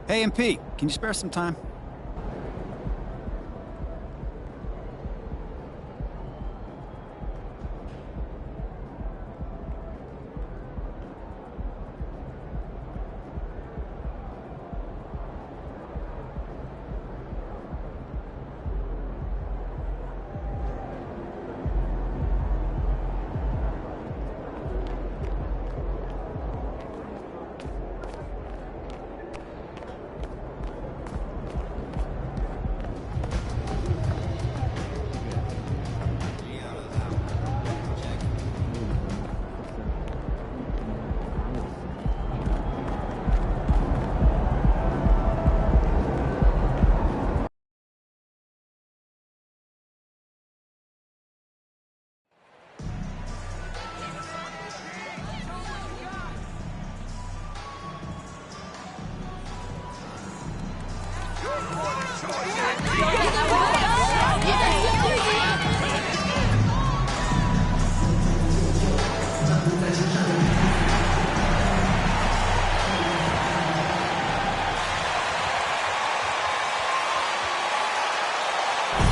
Hey, MP, can you spare some time?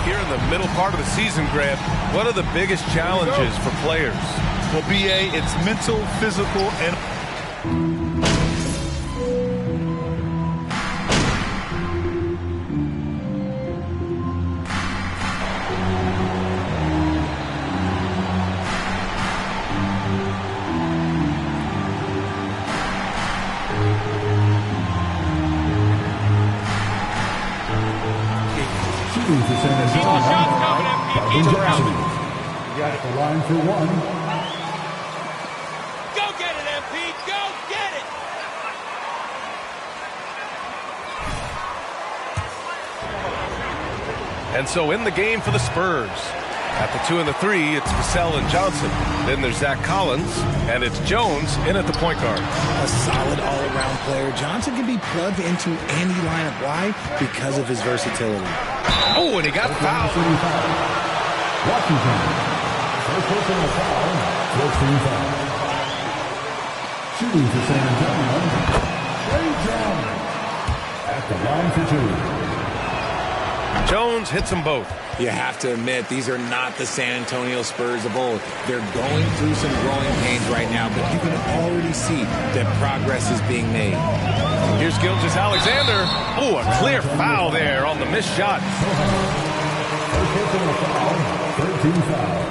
Here in the middle part of the season, Grant, what are the biggest challenges for players? Well, B.A., it's mental, physical, and... Shooting for San Antonio, Johnson. Got it the line for one. Go get it, MP! Go get it! And so in the game for the Spurs. At the 2 and the 3, it's Vassell and Johnson. Then there's Zach Collins, and it's Jones in at the point guard. A solid all-around player. Johnson can be plugged into any lineup. Why? Because of his versatility. Oh, and he got fouled. Washington. First personal foul. First team foul. Shooting for San Antonio. Ray Jones. At the line for two. Jones hits them both. You have to admit, these are not the San Antonio Spurs of old. They're going through some growing pains right now, but you can already see that progress is being made. Here's Gilgeous-Alexander. Oh, a clear foul there on the missed shot. First personal foul. Third team foul.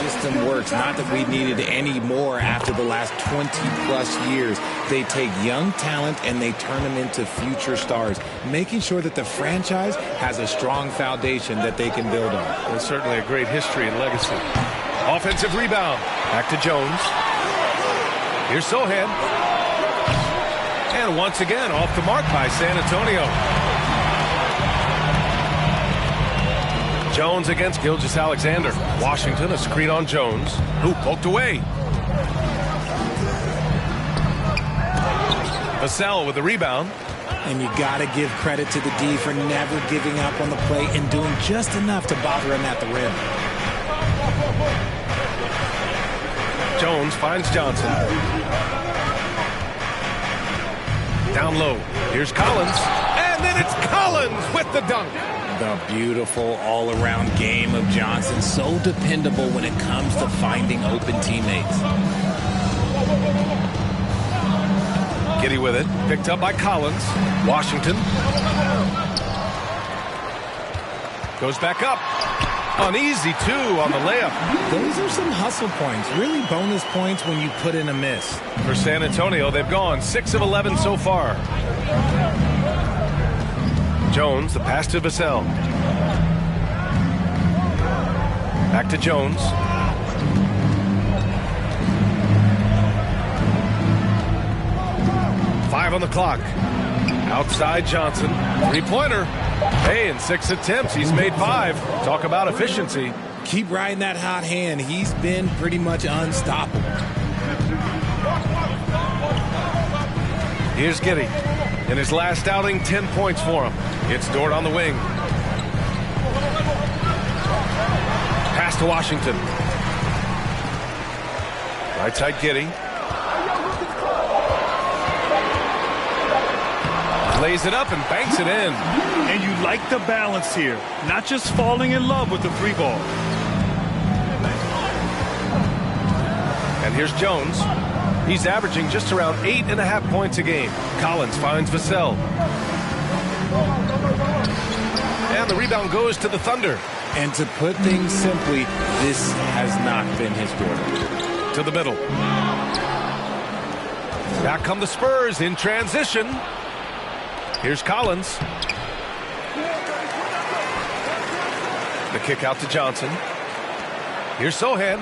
System works. Not that we needed any more after the last 20-plus years. They take young talent and they turn them into future stars, making sure that the franchise has a strong foundation that they can build on. That's certainly a great history and legacy. Offensive rebound. Back to Jones. Here's Sohan. And once again, off the mark by San Antonio. Jones against Gilgeous-Alexander. Washington, a screen on Jones, who poked away. Vassell with the rebound. And you got to give credit to the D for never giving up on the play and doing just enough to bother him at the rim. Jones finds Johnson. Down low. Here's Collins. And then it's Collins with the dunk. The beautiful all-around game of Johnson. So dependable when it comes to finding open teammates. Giddy with it. Picked up by Collins. Washington. Goes back up. An easy two on the layup. Those are some hustle points. Really bonus points when you put in a miss. For San Antonio, they've gone 6 of 11 so far. Jones, the pass to Vassell. Back to Jones. Five on the clock. Outside Johnson. Three-pointer. Hey, in 6 attempts, he's made 5. Talk about efficiency. Keep riding that hot hand. He's been pretty much unstoppable. Here's Giddy. In his last outing, 10 points for him. It's Dort on the wing. Pass to Washington. Right side Giddy. Lays it up and banks it in. And you like the balance here. Not just falling in love with the three ball. And here's Jones. He's averaging just around 8.5 points a game. Collins finds Vassell. And the rebound goes to the Thunder. And to put things simply, this has not been his quarter. To the middle. Back come the Spurs in transition. Here's Collins. The kick out to Johnson. Here's Sohan.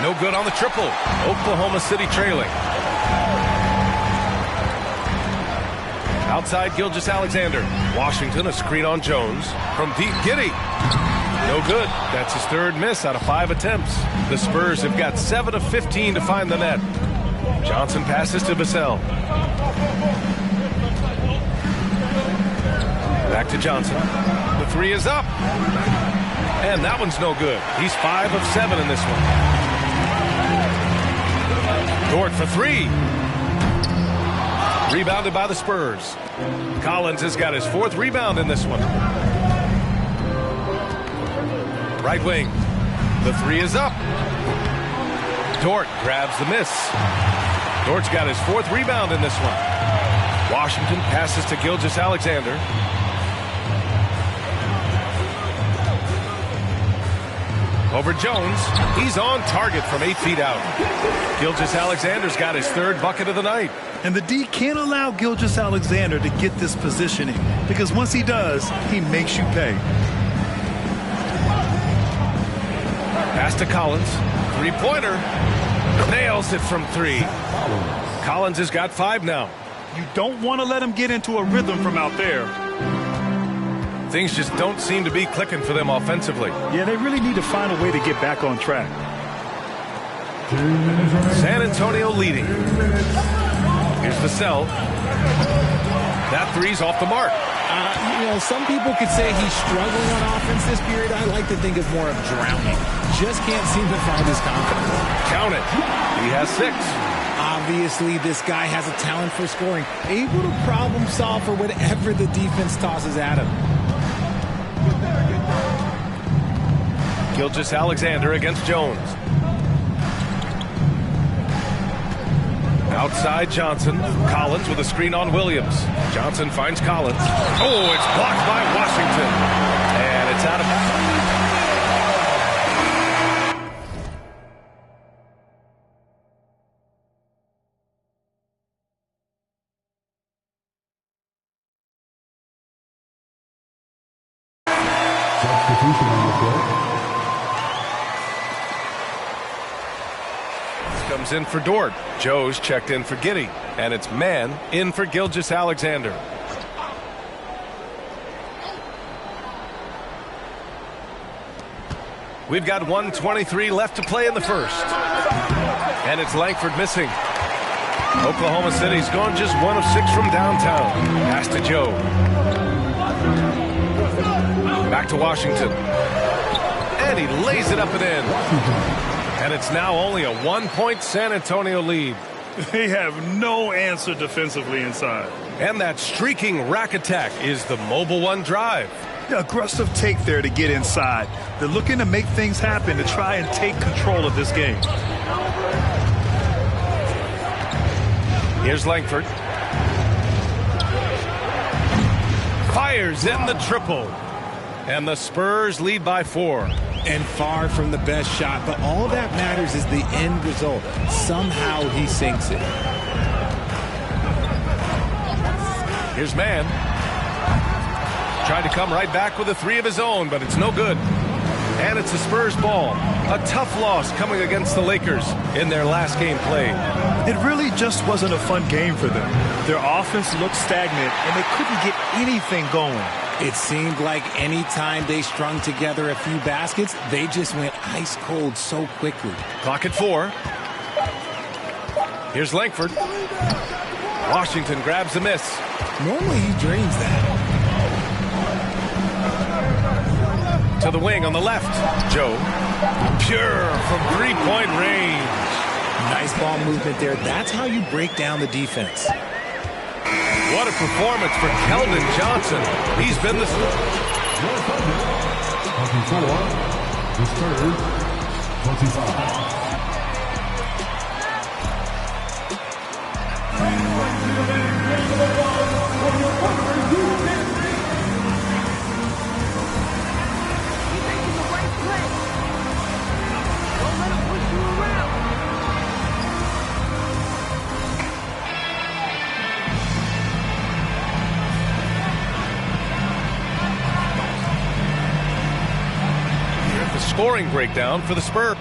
No good on the triple. Oklahoma City trailing. Outside Gilgeous-Alexander. Washington, a screen on Jones. From deep, Giddey. No good. That's his third miss out of 5 attempts. The Spurs have got 7 of 15 to find the net. Johnson passes to Vassell. Back to Johnson. The three is up. And that one's no good. He's 5 of 7 in this one. Dort for 3. Rebounded by the Spurs. Collins has got his 4th rebound in this one. Right wing. The 3 is up. Dort grabs the miss. Dort's got his 4th rebound in this one. Washington passes to Gilgeous-Alexander. Over Jones. He's on target from 8 feet out. Gilgeous-Alexander's got his 3rd bucket of the night. And the D can't allow Gilgeous-Alexander to get this positioning, because once he does, he makes you pay. Pass to Collins. 3-pointer. Nails it from 3. Collins has got 5 now. You don't want to let him get into a rhythm from out there. Things just don't seem to be clicking for them offensively. Yeah, they really need to find a way to get back on track. San Antonio leading. Here's Vassell. That 3's off the mark. You know, some people could say he's struggling on offense this period. I like to think of more of drowning. Just can't seem to find his confidence. Count it. He has 6. Obviously, this guy has a talent for scoring. Able to problem solve for whatever the defense tosses at him. Gilgeous-Alexander against Jones. Outside Johnson. Collins with a screen on Williams. Johnson finds Collins. Oh, it's blocked by Washington. And it's out of bounds. Substitution on the court. Comes in for Dort. Joe's checked in for Giddey. And it's man in for Gilgeous-Alexander. We've got 1:23 left to play in the first. And it's Langford missing. Oklahoma City's gone just 1 of 6 from downtown. Pass to Joe. Back to Washington. And he lays it up and in. And it's now only a 1-point San Antonio lead. They have no answer defensively inside. And that streaking rack attack is the Mobile One drive. The aggressive take there to get inside. They're looking to make things happen to try and take control of this game. Here's Langford. Fires in the triple. And the Spurs lead by 4. And far from the best shot, but all that matters is the end result. Somehow he sinks it. Here's Mann. Tried to come right back with a 3 of his own, but it's no good. And it's the Spurs ball. A tough loss coming against the Lakers in their last game played. It really just wasn't a fun game for them. Their offense looked stagnant, and they couldn't get anything going. It seemed like any time they strung together a few baskets, they just went ice cold so quickly. Clock at 4. Here's Langford. Washington grabs the miss. Normally he drains that. To the wing on the left. Joe. Pure from 3-point range. Nice ball movement there. That's how you break down the defense. What a performance for Keldon Johnson. He's been the... 24, the Spurs, 25. Scoring breakdown for the Spurs.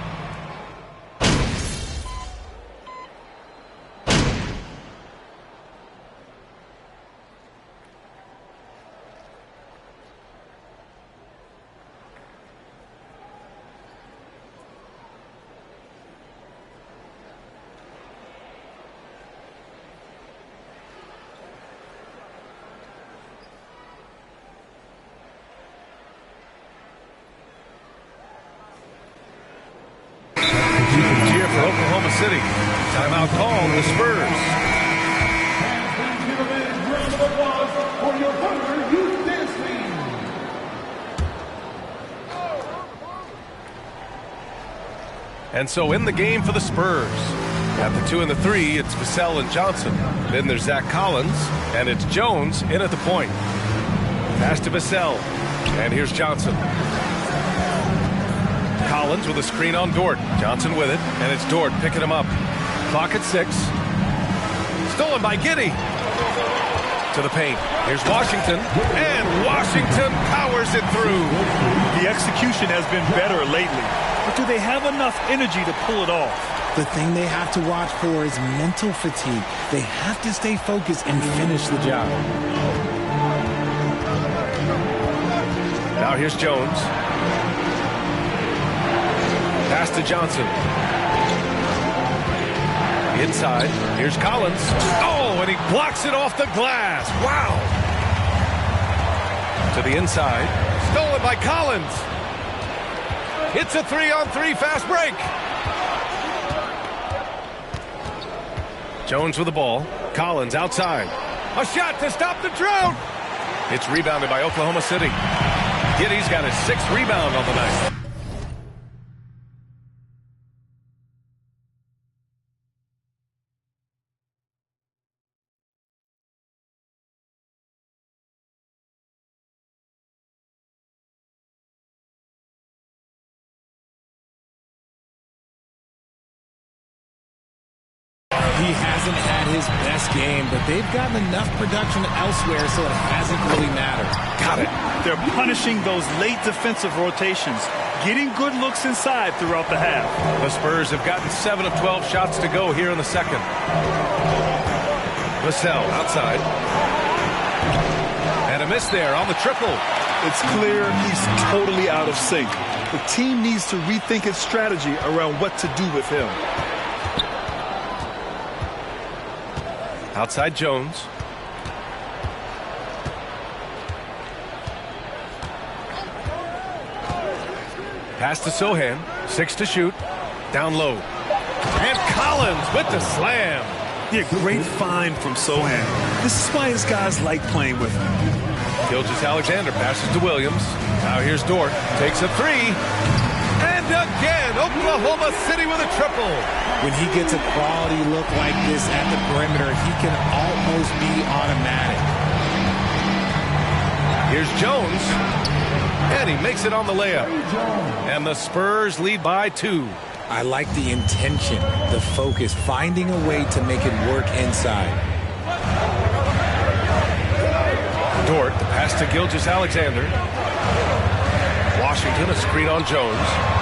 Here for Oklahoma City. Timeout call, the Spurs. And so in the game for the Spurs. At the 2 and the 3, it's Vassell and Johnson. Then there's Zach Collins, and it's Jones in at the point. Pass to Vassell, and here's Johnson. Collins with a screen on Dort. Johnson with it, and it's Dort picking him up. Clock at 6. Stolen by Giddey. To the paint. Here's Washington, and Washington powers it through. The execution has been better lately, but do they have enough energy to pull it off? The thing they have to watch for is mental fatigue. They have to stay focused and finish the job. Now here's Jones. Pass to Johnson. Inside. Here's Collins. Oh, and he blocks it off the glass. Wow. To the inside. Stolen by Collins. It's a 3-on-3 fast break. Jones with the ball. Collins outside. A shot to stop the drought. It's rebounded by Oklahoma City. Giddey's got his 6th rebound on the night. He hasn't had his best game, but they've gotten enough production elsewhere, so it hasn't really mattered. Got it. They're punishing those late defensive rotations, getting good looks inside throughout the half. The Spurs have gotten 7 of 12 shots to go here in the second. Vassell outside. And a miss there on the triple. It's clear he's totally out of sync. The team needs to rethink its strategy around what to do with him. Outside Jones. Pass to Sohan. 6 to shoot. Down low. And Collins with the slam. Yeah, great find from Sohan. This is why his guys like playing with him. Gilgeous-Alexander passes to Williams. Now here's Dort. Takes a 3. And again, Oklahoma City with a triple. When he gets a quality look like this at the perimeter, he can almost be automatic. Here's Jones. And he makes it on the layup. And the Spurs lead by 2. I like the intention, the focus, finding a way to make it work inside. Dort, the pass to Gilgeous-Alexander. Washington, a screen on Jones.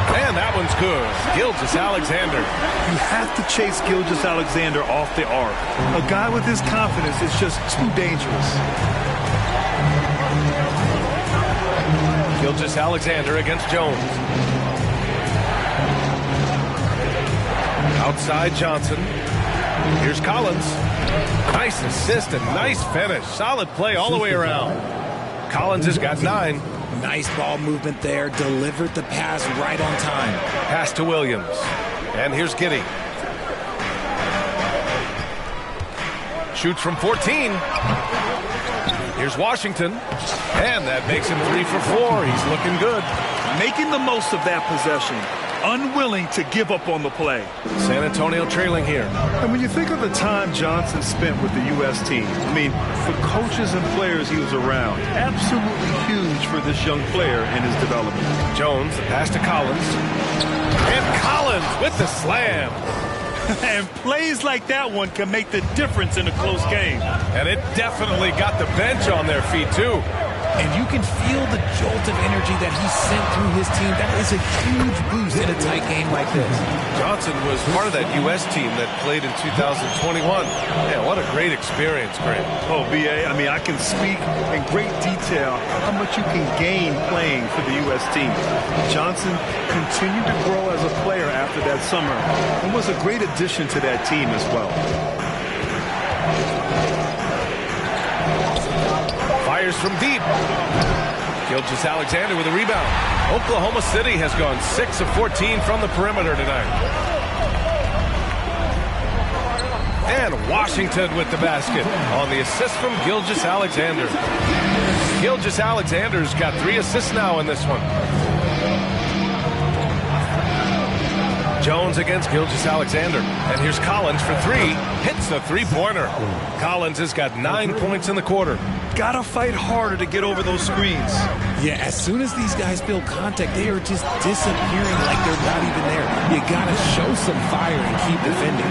And that one's good. Gilgeous-Alexander. You have to chase Gilgeous-Alexander off the arc. A guy with his confidence is just too dangerous. Gilgeous-Alexander against Jones. Outside Johnson. Here's Collins. Nice assist and nice finish. Solid play all the way around. Collins has got 9. Nice ball movement there. Delivered the pass right on time. Pass to Williams. And here's Giddey. Shoots from 14. Here's Washington. And that makes him 3 for 4. He's looking good. Making the most of that possession. Unwilling to give up on the play. San Antonio trailing here. And when you think of the time Johnson spent with the U.S. team, I mean, for coaches and players he was around, absolutely huge for this young player in his development. Jones, the pass to Collins. And Collins with the slam. And plays like that one can make the difference in a close game. And it definitely got the bench on their feet, too. And you can feel the jolt of energy that he sent through his team. That is a huge boost in a tight game like this. Johnson was part of that U.S. team that played in 2021. Yeah, what a great experience, Grant. Oh, B.A., I mean, I can speak in great detail how much you can gain playing for the U.S. team. Johnson continued to grow as a player after that summer and was a great addition to that team as well. Fires from deep. Gilgeous-Alexander with a rebound. Oklahoma City has gone 6 of 14 from the perimeter tonight. And Washington with the basket on the assist from Gilgeous-Alexander. Gilgeous-Alexander's got 3 assists now in this one. Jones against Gilgeous-Alexander. And here's Collins for 3. Hits the three-pointer. Collins has got 9 points in the quarter. Gotta fight harder to get over those screens. Yeah, as soon as these guys feel contact, they are just disappearing like they're not even there. You gotta show some fire and keep defending.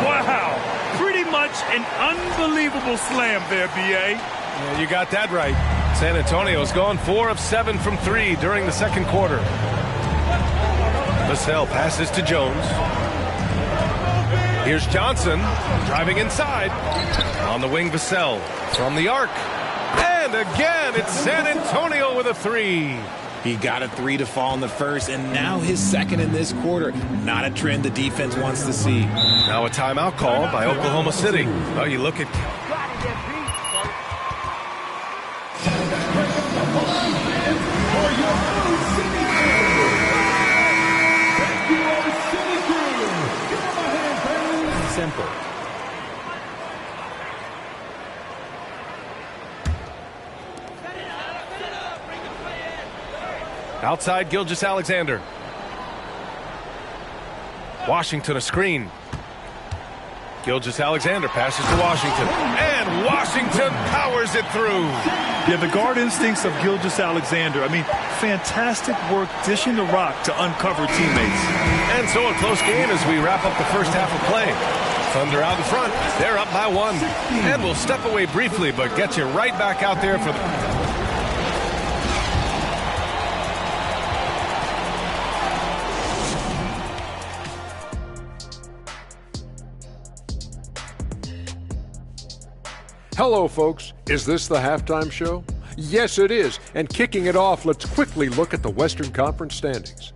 Wow, pretty much an unbelievable slam there, B.A. Yeah, you got that right. San Antonio's gone 4 of 7 from 3 during the second quarter. Vassell passes to Jones. Here's Johnson driving inside. On the wing, Vassell from the arc. And again, it's San Antonio with a 3. He got a 3 to fall in the first, and now his second in this quarter. Not a trend the defense wants to see. Now a timeout call by Oklahoma City. Well, you look at... Simple. Outside, Gilgeous-Alexander. Washington a screen. Gilgeous-Alexander passes to Washington. And Washington powers it through. Yeah, the guard instincts of Gilgeous-Alexander. I mean, fantastic work dishing the rock to uncover teammates. And so a close game as we wrap up the first half of play. Thunder out in front. They're up by 1. And we'll step away briefly, but get you right back out there for the... Hello, folks. Is this the halftime show? Yes, it is. And kicking it off, let's quickly look at the Western Conference standings.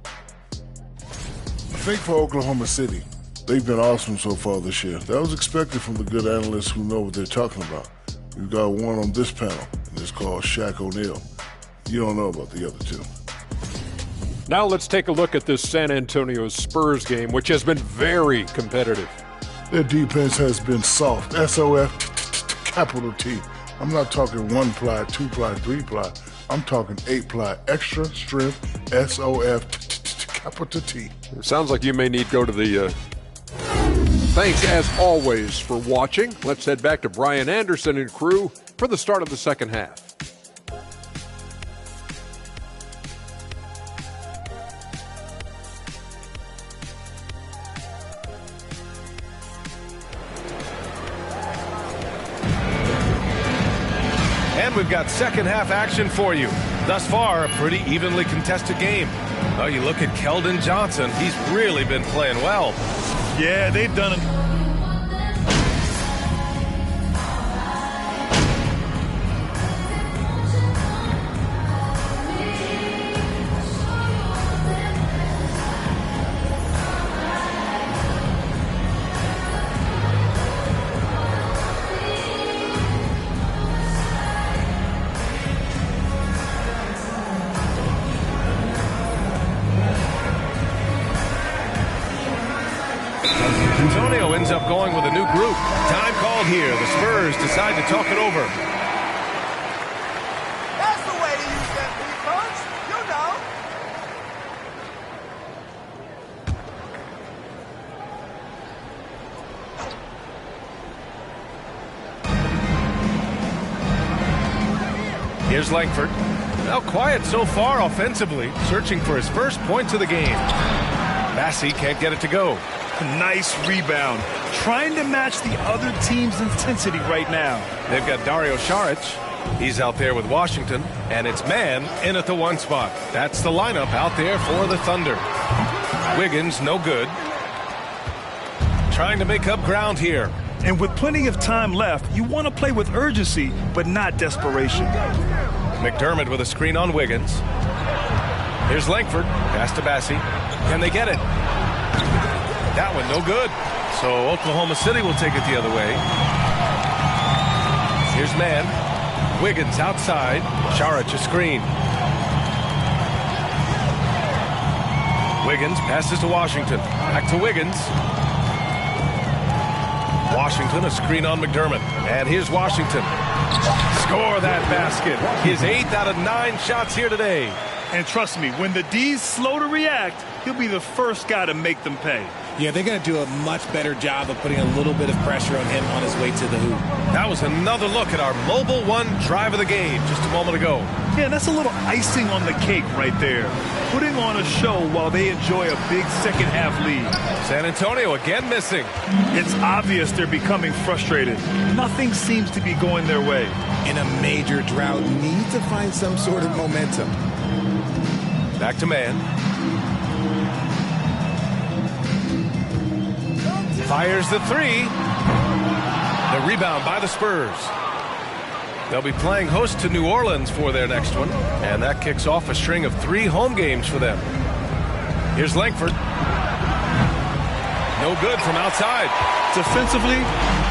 I think for Oklahoma City, they've been awesome so far this year. That was expected from the good analysts who know what they're talking about. We've got one on this panel, and it's called Shaq O'Neal. You don't know about the other two. Now let's take a look at this San Antonio Spurs game, which has been very competitive. Their defense has been soft. SOF, capital T. I'm not talking 1-ply, 2-ply, 3-ply. I'm talking 8-ply, extra strength, SOF, capital T. It sounds like you may need to go to the... Thanks, as always, for watching. Let's head back to Brian Anderson and crew for the start of the second half. And we've got second half action for you. Thus far, a pretty evenly contested game. Well, you look at Keldon Johnson. He's really been playing well. Yeah, they've done it. Antonio ends up going with a new group. Time called here. The Spurs decide to talk it over. That's the way to use that beat, coach. You know. Here's Langford. Now quiet so far offensively, searching for his first points of the game. Massey can't get it to go. Nice rebound. Trying to match the other team's intensity right now. They've got Dario Saric. He's out there with Washington, and it's man in at the 1 spot. That's the lineup out there for the Thunder. Wiggins, no good. Trying to make up ground here. And with plenty of time left, you want to play with urgency, but not desperation. McDermott with a screen on Wiggins. Here's Langford. Pass to Bassey. Can they get it? That one, no good. So Oklahoma City will take it the other way. Here's man. Wiggins outside. Saric a screen. Wiggins passes to Washington. Back to Wiggins. Washington, a screen on McDermott. And here's Washington. Score that basket. His 8th out of 9 shots here today. And trust me, when the D's slow to react, he'll be the first guy to make them pay. Yeah, they're going to do a much better job of putting a little bit of pressure on him on his way to the hoop. That was another look at our Mobile One drive of the game just a moment ago. Yeah, that's a little icing on the cake right there. Putting on a show while they enjoy a big second-half lead. San Antonio again missing. It's obvious they're becoming frustrated. Nothing seems to be going their way. In a major drought, need to find some sort of momentum. Back to man. Fires the 3. The rebound by the Spurs. They'll be playing host to New Orleans for their next one, and that kicks off a string of 3 home games for them. Here's Langford. No good from outside. Defensively,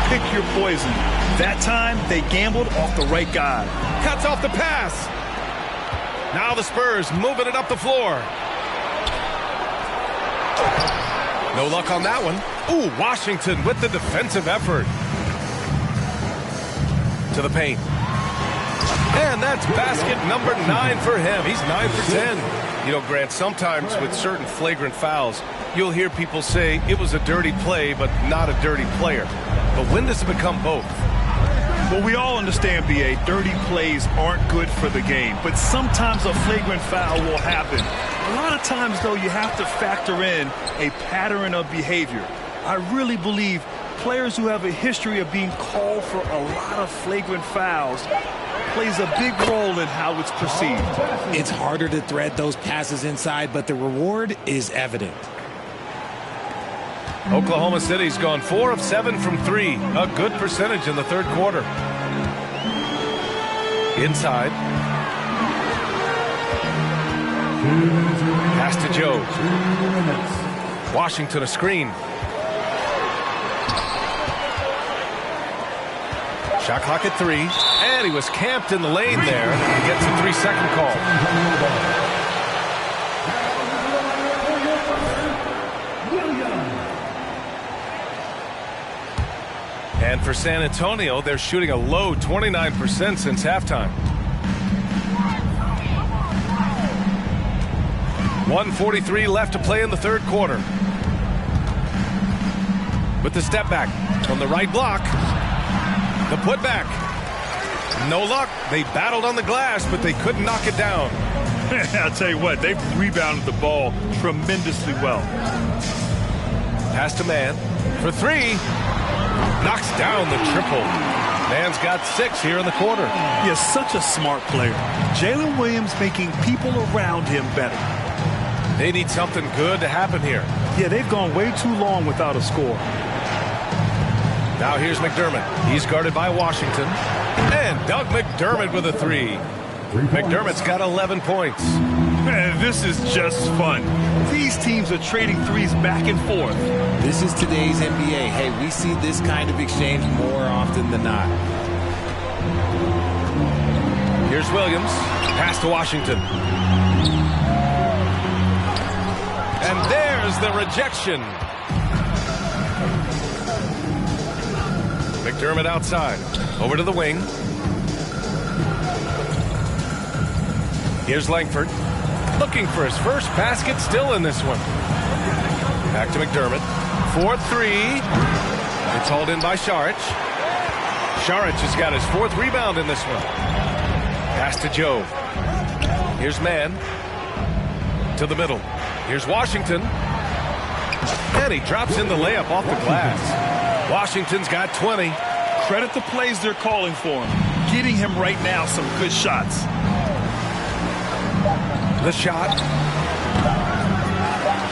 pick your poison. That time, they gambled off the right guy. Cuts off the pass. Now the Spurs moving it up the floor. No luck on that one. Ooh, Washington with the defensive effort. To the paint. And that's basket number 9 for him. He's 9 for 10. You know, Grant, sometimes with certain flagrant fouls, you'll hear people say it was a dirty play, but not a dirty player. But when does it become both? Well, we all understand, B.A., dirty plays aren't good for the game, but sometimes a flagrant foul will happen. A lot of times, though, you have to factor in a pattern of behavior. I really believe players who have a history of being called for a lot of flagrant fouls plays a big role in how it's perceived. It's harder to thread those passes inside, but the reward is evident. Oklahoma City's gone 4 of 7 from 3. A good percentage in the third quarter. Inside. Pass to Joe. Washington a screen. Shot clock at 3. And he was camped in the lane there. He gets a 3-second call. And for San Antonio, they're shooting a low 29% since halftime. 1:43 left to play in the third quarter. With the step back from the right block. The putback. No luck. They battled on the glass, but they couldn't knock it down. I'll tell you what, they've rebounded the ball tremendously well. Pass to man for 3. Knocks down the triple. Man's got 6 here in the quarter. He is such a smart player. Jalen Williams making people around him better. They need something good to happen here. Yeah, they've gone way too long without a score. Now here's McDermott. He's guarded by Washington. And Doug McDermott with a 3. McDermott's got 11 points. Man, this is just fun. These teams are trading threes back and forth. This is today's NBA. Hey, we see this kind of exchange more often than not. Here's Williams. Pass to Washington. And there's the rejection. McDermott outside. Over to the wing. Here's Langford. Looking for his first basket, still in this one. Back to McDermott. 4-3. It's hauled in by Šarić. Šarić has got his 4th rebound in this one. Pass to Joe. Here's Mann. To the middle. Here's Washington. And he drops in the layup off the glass. Washington's got 20. Credit the plays they're calling for him. Getting him right now some good shots. The shot.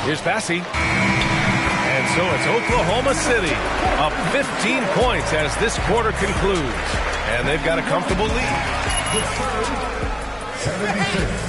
Here's Bassey. And so it's Oklahoma City up 15 points as this quarter concludes. And they've got a comfortable lead. 76.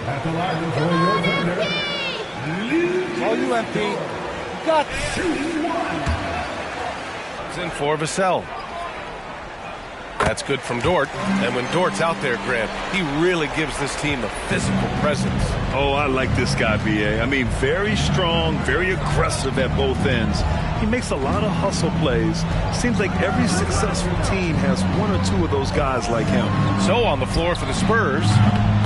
At the line for your thunder. All you MP. Got It's in for Vassell. That's good from Dort. And when Dort's out there, Grant, he really gives this team a physical presence. Oh, I like this guy, B.A. I mean, very strong, very aggressive at both ends. He makes a lot of hustle plays. Seems like every successful team has one or two of those guys like him. So on the floor for the Spurs,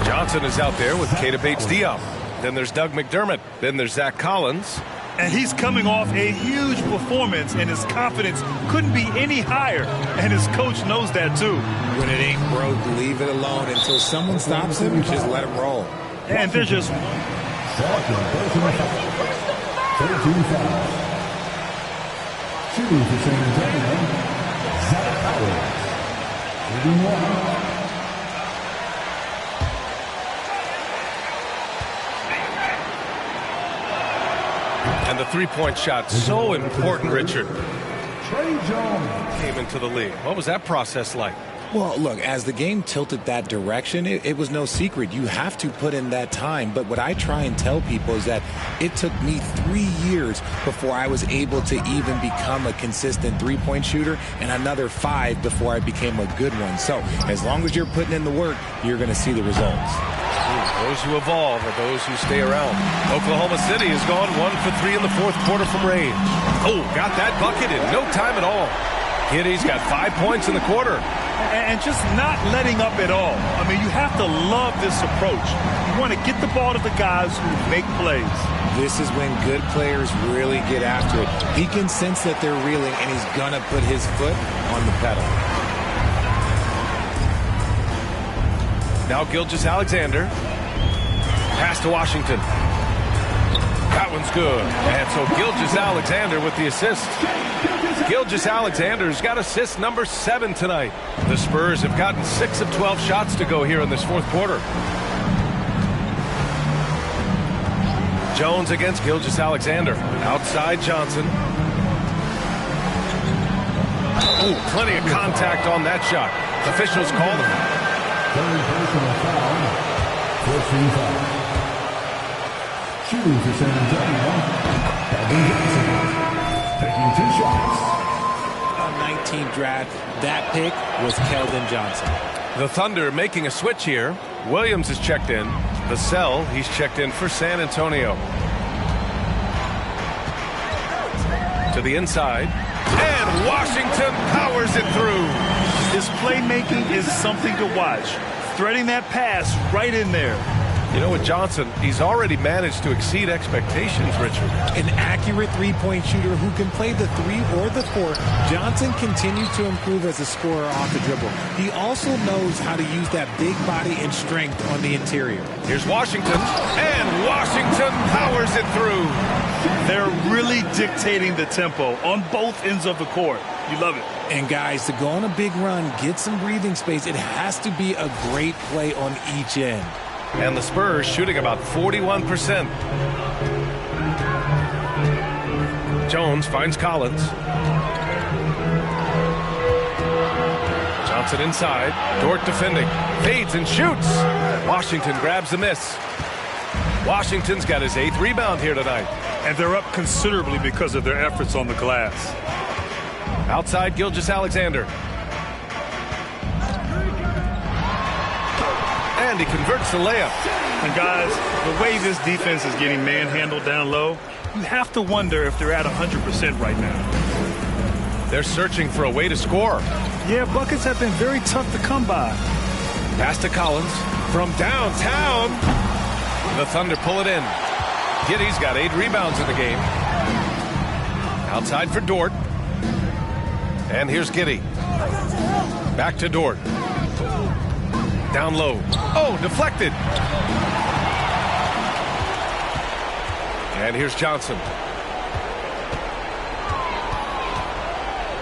Johnson is out there with Keita Bates-Diop. Then there's Doug McDermott. Then there's Zach Collins. And he's coming off a huge performance, and his confidence couldn't be any higher. And his coach knows that, too. When it ain't broke, leave it alone. Until someone stops him, just let him roll. And they're just... 13 fouls. Shooting for San Antonio, Zach Collins. 31. And the three-point shot, so important, Richard. Trey Jones Came into the league. What was that process like? Well, look, as the game tilted that direction, it was no secret. You have to put in that time. But what I try and tell people is that it took me 3 years before I was able to even become a consistent three-point shooter, and another 5 before I became a good one. So as long as you're putting in the work, you're going to see the results. Those who evolve are those who stay around. Oklahoma City has gone 1 for 3 in the fourth quarter from range. Oh, got that bucket in no time at all. Giddy's got 5 points in the quarter. And just not letting up at all. I mean, you have to love this approach. You want to get the ball to the guys who make plays. This is when good players really get after it. He can sense that they're reeling, and he's going to put his foot on the pedal. Now Gilgeous-Alexander. Pass to Washington. That one's good. And so Gilgeous-Alexander with the assist. Gilgeous-Alexander's got assist number 7 tonight. The Spurs have gotten 6 of 12 shots to go here in this fourth quarter. Jones against Gilgeous-Alexander. Outside Johnson. Oh, plenty of contact on that shot. Officials call them. Third personal foul. 14 fouls. Shooting for San Antonio, Calvin Johnson. Taking 2 shots. 19 draft, that pick was Keldon Johnson. The Thunder making a switch here. Williams is checked in. Vassell, he's checked in for San Antonio. To the inside. And Washington powers it through. His playmaking is something to watch. Threading that pass right in there. You know, with Johnson, he's already managed to exceed expectations, Richard. An accurate three-point shooter who can play the 3 or the 4, Johnson continues to improve as a scorer off the dribble. He also knows how to use that big body and strength on the interior. Here's Washington, and Washington powers it through. They're really dictating the tempo on both ends of the court. You love it. And guys, to go on a big run, get some breathing space, it has to be a great play on each end. And the Spurs shooting about 41%. Jones finds Collins. Johnson inside. Dort defending. Fades and shoots. Washington grabs a miss. Washington's got his 8th rebound here tonight. And they're up considerably because of their efforts on the glass. Outside Gilgeous-Alexander. And he converts the layup. And guys, the way this defense is getting manhandled down low, you have to wonder if they're at 100% right now. They're searching for a way to score. Yeah, buckets have been very tough to come by. Pass to Collins from downtown. The Thunder pull it in. Giddey's got 8 rebounds in the game. Outside for Dort. And here's Giddey. Back to Dort. Down low. Oh, deflected. And here's Johnson.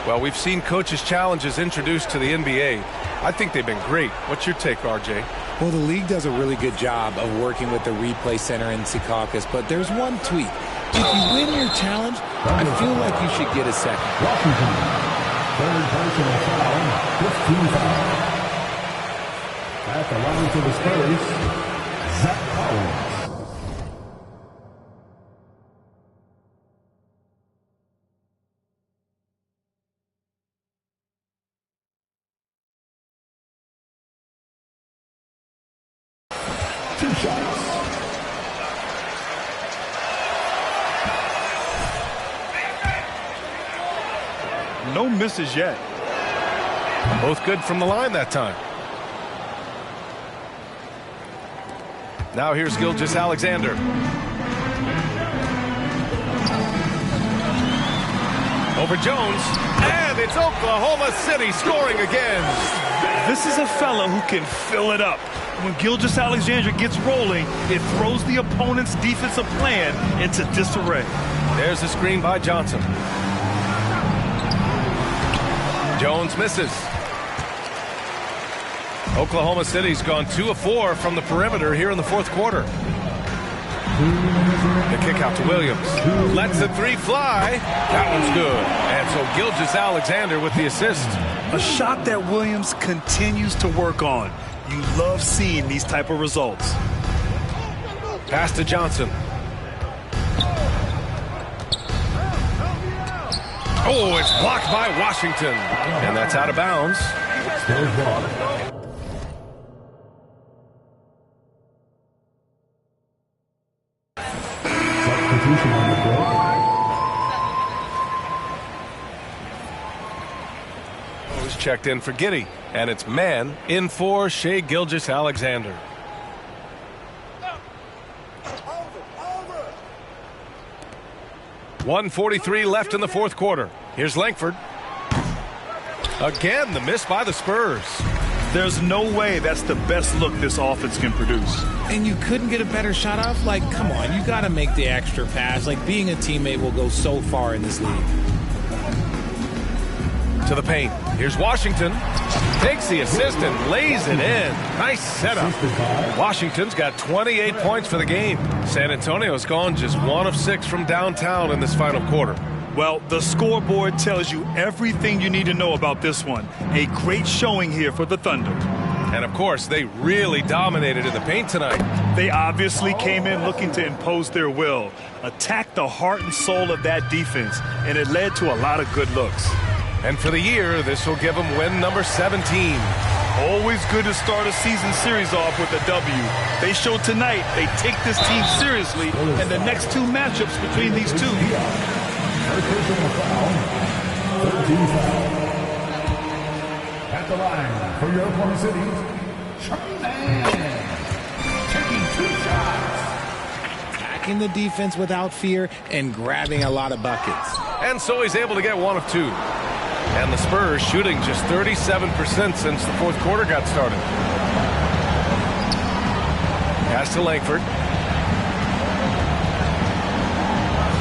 Well, we've seen coaches' challenges introduced to the NBA. I think they've been great. What's your take, RJ? Well, the league does a really good job of working with the replay center in Secaucus, but there's one tweak. If you win your challenge, I feel like you should get a second. Washington, third personal foul, 15 foul. At the line to the Spurs, Zach Collins. Two shots. No misses yet. Both good from the line that time. Now here's Gilgeous-Alexander. Over Jones, and it's Oklahoma City scoring again. This is a fella who can fill it up. When Gilgeous-Alexander gets rolling, it throws the opponent's defensive plan into disarray. There's a screen by Johnson. Jones misses. Oklahoma City's gone 2 of 4 from the perimeter here in the 4th quarter. The kick out to Williams. Lets the 3 fly. That one's good. And so Gilgeous-Alexander with the assist. A shot that Williams continues to work on. You love seeing these type of results. Pass to Johnson. Oh, it's blocked by Washington. And that's out of bounds. Substitution on the court. Who's checked in for Giddey. And it's man in for Shai Gilgeous-Alexander. .143 left in the 4th quarter. Here's Langford. Again, the miss by the Spurs. There's no way that's the best look this offense can produce. And you couldn't get a better shot off? Like, come on, you got to make the extra pass. Like, being a teammate will go so far in this league. To the paint. Here's Washington. Takes the assist and lays it in. Nice setup. Washington's got 28 points for the game. San Antonio's gone just 1 of 6 from downtown in this final quarter. Well, the scoreboard tells you everything you need to know about this one. A great showing here for the Thunder. And, of course, they really dominated in the paint tonight. They obviously came in looking to impose their will, attack the heart and soul of that defense, and it led to a lot of good looks. And for the year, this will give them win number 17. Always good to start a season series off with a W. They showed tonight they take this team seriously, and the next 2 matchups between these two. Personal foul, 13 foul. At the line for your Oklahoma City, Charlie Mann, taking 2 shots. attacking the defense without fear and grabbing a lot of buckets. And so he's able to get 1 of 2. And the Spurs shooting just 37% since the fourth quarter got started. Pass to Langford.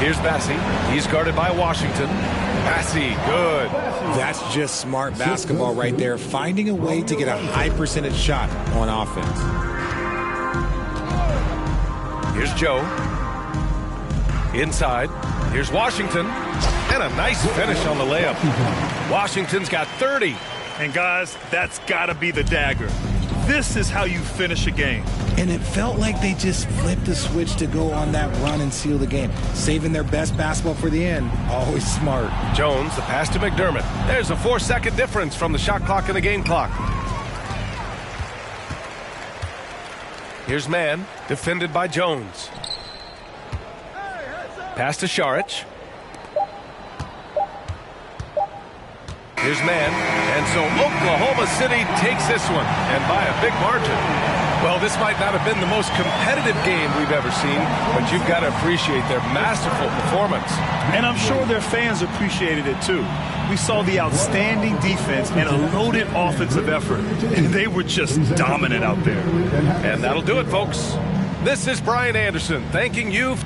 Here's Bassey. He's guarded by Washington. Bassey, good. That's just smart basketball right there, finding a way to get a high percentage shot on offense. Here's Joe. Inside. Here's Washington. And a nice finish on the layup. Washington's got 30. And guys, that's got to be the dagger. This is how you finish a game. And it felt like they just flipped the switch to go on that run and seal the game. Saving their best basketball for the end. Always smart. Jones, the pass to McDermott. There's a 4-second difference from the shot clock and the game clock. Here's Mann, defended by Jones. Pass to Šarić. Here's Mann, and so Oklahoma City takes this one, and by a big margin. Well, this might not have been the most competitive game we've ever seen, but you've got to appreciate their masterful performance. And I'm sure their fans appreciated it too. We saw the outstanding defense and a loaded offensive effort, and they were just dominant out there. And that'll do it, folks. This is Brian Anderson thanking you.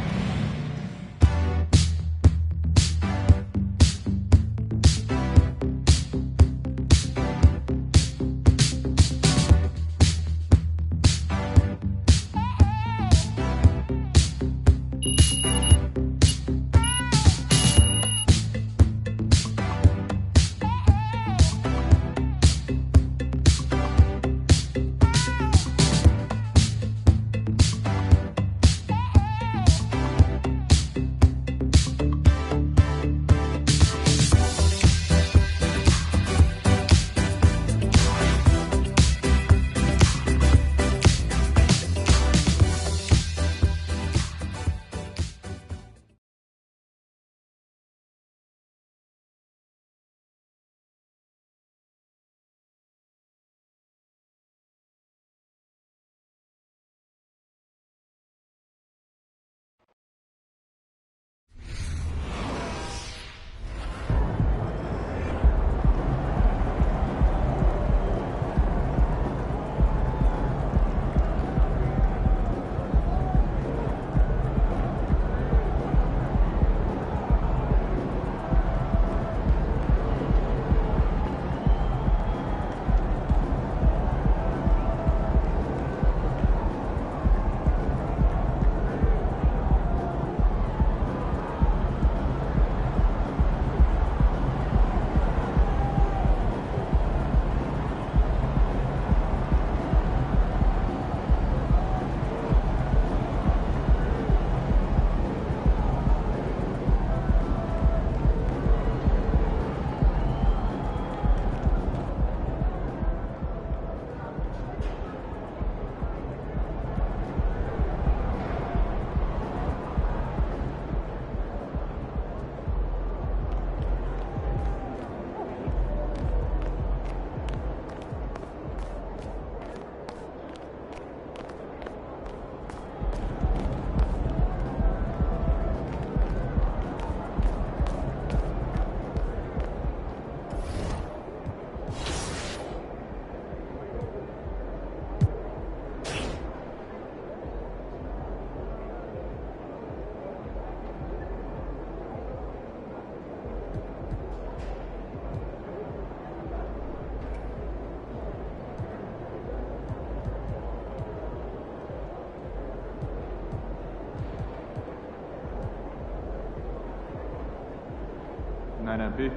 Nb.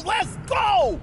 Jones, let's go!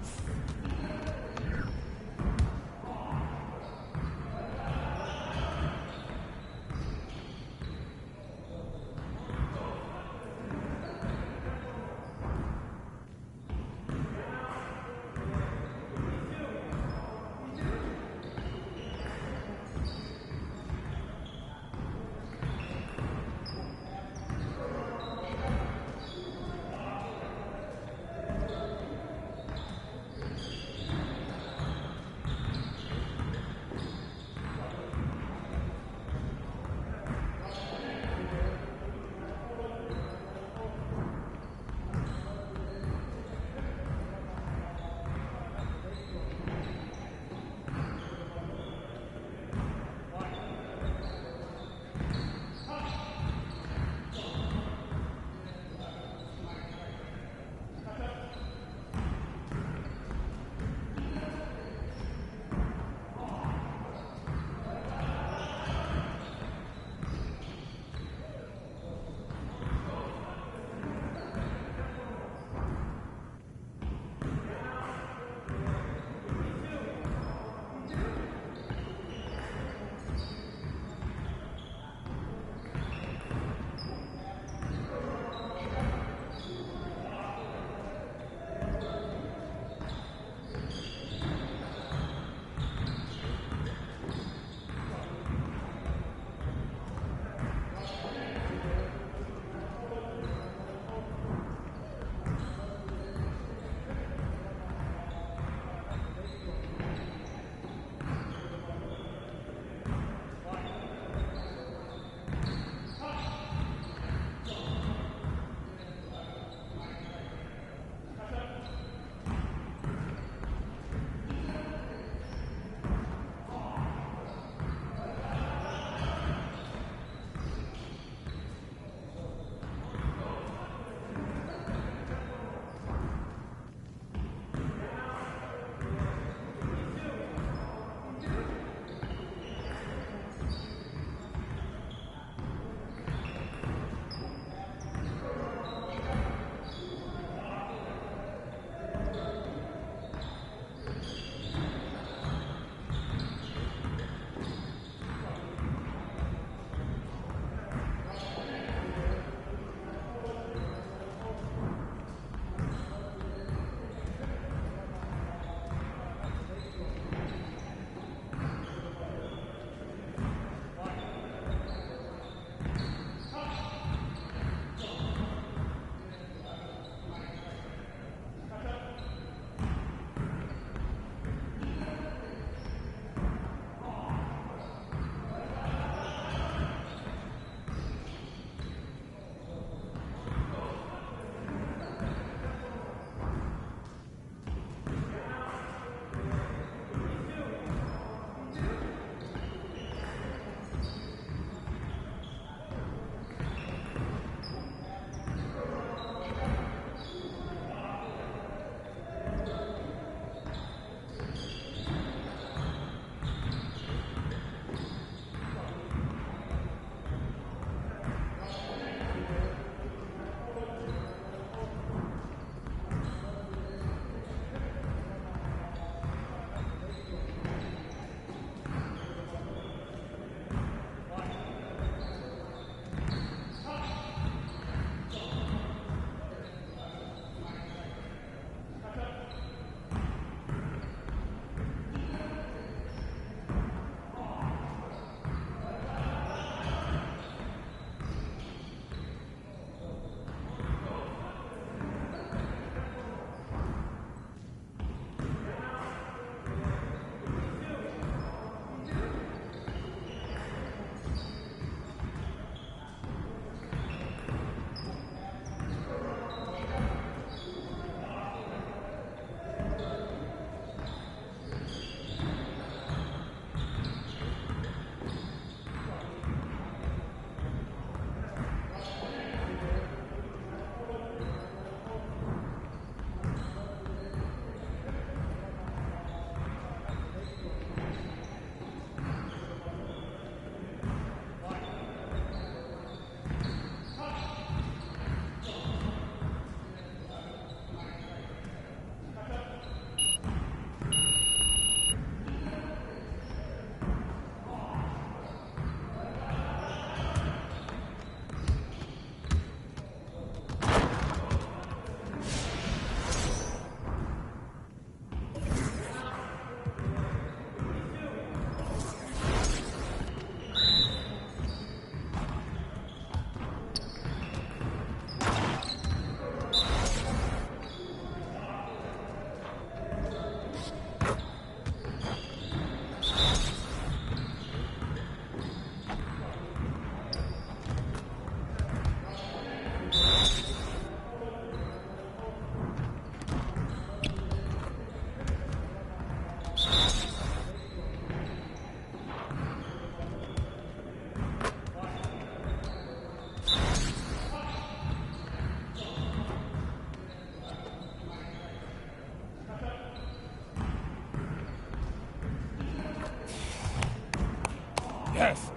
press.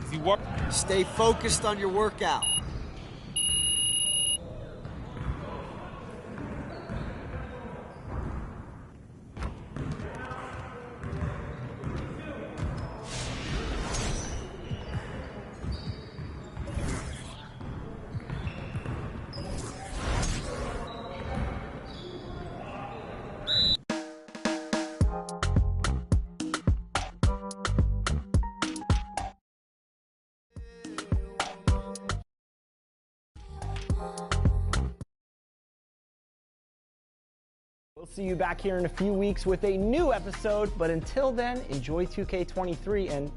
Easy work. Stay focused on your workout. We'll see you back here in a few weeks with a new episode, but until then, enjoy 2K23 and